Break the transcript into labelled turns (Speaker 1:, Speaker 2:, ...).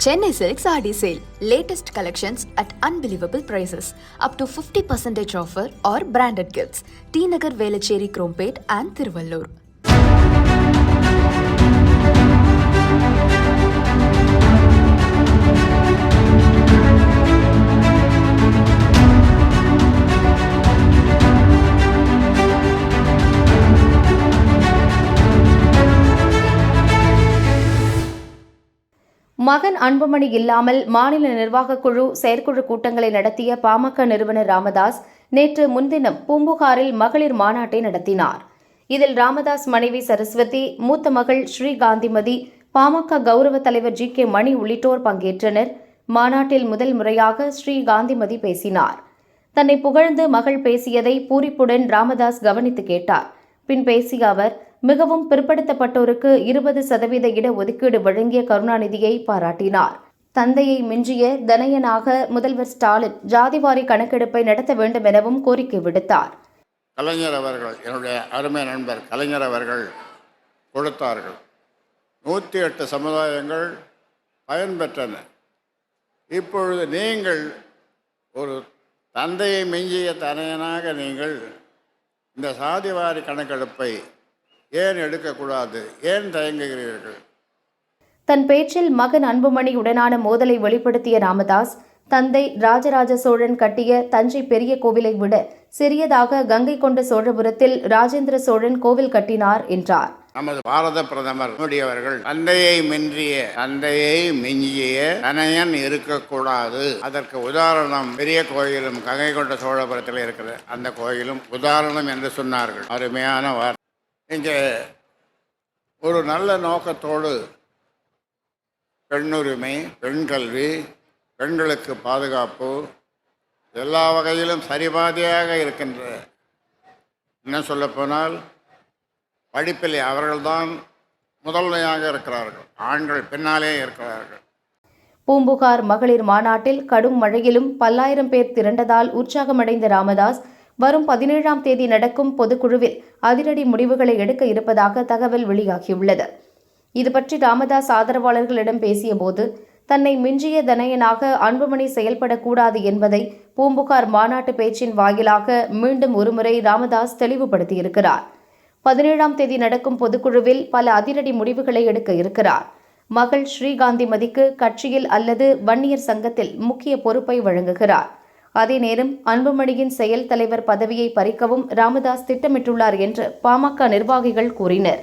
Speaker 1: Chennai Silk Saree Sale. Latest collections at unbelievable prices. Up to 50% offer or branded gifts. T Nagar, Velachery, Krompet and Thiruvallur.
Speaker 2: மகன் அன்புமணி இல்லாமல் மாநில நிர்வாகக் குழு செயற்குழு கூட்டங்களை நடத்திய பாமக நிறுவனர் ராமதாஸ் நேற்று முன்தினம் பூம்புகாரில் மகளிர் மாநாட்டை நடத்தினார். இதில் ராமதாஸ் மனைவி சரஸ்வதி, மூத்த மகள் ஸ்ரீகாந்திமதி, பாமக கௌரவ தலைவர் ஜி.கே. மணி உள்ளிட்டோர் பங்கேற்றனர். மாநாட்டில் முதல் முறையாக ஸ்ரீகாந்திமதி பேசினார். தன்னை புகழ்ந்து மகள் பேசியதை பூரிப்புடன் ராமதாஸ் கவனித்து கேட்டார். பின் பேசிய அவர், மிகவும் பிற்படுத்தப்பட்டோருக்கு 20% இடஒதுக்கீடு வழங்கிய கருணாநிதியை பாராட்டினார். தந்தையை மிஞ்சிய தனயனாக முதல்வர் ஸ்டாலின் ஜாதிவாரி கணக்கெடுப்பை நடத்த வேண்டும் எனவும் கோரிக்கை விடுத்தார்.
Speaker 3: கலைஞர் அவர்கள், என்னுடைய அருமை நண்பர் கலைஞர் அவர்கள் கொடுத்தார்கள். 108 சமுதாயங்கள் பயன்பெற்றன. இப்பொழுது நீங்கள் ஒரு தந்தையை மிஞ்சிய தனையனாக நீங்கள் இந்த சாதிவாரி கணக்கெடுப்பை ஏன் எடுக்கக்கூடாது? ஏன் தயங்குகிறீர்கள்?
Speaker 2: தன் பேச்சில் மகன் அன்புமணியுடனான மோதலை வெளிப்படுத்திய ராமதாஸ், தந்தை ராஜராஜ சோழன் கட்டிய தஞ்சை பெரிய கோவிலை விட சிறியதாக கங்கை கொண்ட சோழபுரத்தில் ராஜேந்திர சோழன் கோவில் கட்டினார் என்றார்.
Speaker 3: நமது பாரத பிரதமர் மோடி அவர்கள் தந்தையை மிஞ்சிய தனையன் இருக்கக்கூடாது. அதற்கு உதாரணம் பெரிய கோயிலும் கங்கை கொண்ட சோழபுரத்தில் இருக்கிற அந்த கோயிலும் உதாரணம் என்று சொன்னார்கள். அருமையான வார்த்தை. இங்கே ஒரு நல்ல நோக்கத்தோடு பெண்ணுரிமை, பெண் கல்வி, பெண்களுக்கு பாதுகாப்பு எல்லா வகையிலும் சரிபாதியாக இருக்கின்ற, என்ன சொல்லப்போனால் படிப்பிலே அவர்கள்தான் முதன்மையாக இருக்கிறார்கள், ஆண்கள் பின்னாலே இருக்கிறார்கள்.
Speaker 2: பூம்புகார் மகளிர் மாநாட்டில் கடும் மழையிலும் பல்லாயிரம் பேர் திரண்டதால் உற்சாகமடைந்த ராமதாஸ், வரும் 17ஆம் தேதி நடக்கும் பொதுக்குழுவில் அதிரடி முடிவுகளை எடுக்க இருப்பதாக தகவல் வெளியாகியுள்ளது. இதுபற்றி ராமதாஸ் ஆதரவாளர்களிடம் பேசியபோது, தன்னை மிஞ்சிய தனையனாக அன்புமணி செயல்படக்கூடாது என்பதை பூம்புகார் மாநாட்டு பேச்சின் வாயிலாக மீண்டும் ஒருமுறை ராமதாஸ் தெளிவுபடுத்தியிருக்கிறார். 17ஆம் தேதி நடக்கும் பொதுக்குழுவில் பல அதிரடி முடிவுகளை எடுக்க இருக்கிறார். மகள் ஸ்ரீகாந்திமதிக்கு கட்சியில் அல்லது வன்னியர் சங்கத்தில் முக்கிய பொறுப்பை வழங்குகிறார். அதே நேரம் அன்புமணியின் செயல் தலைவர் பதவியை பறிக்கவும் ராமதாஸ் திட்டமிட்டுள்ளார் என்று பாமக நிர்வாகிகள் கூறினர்.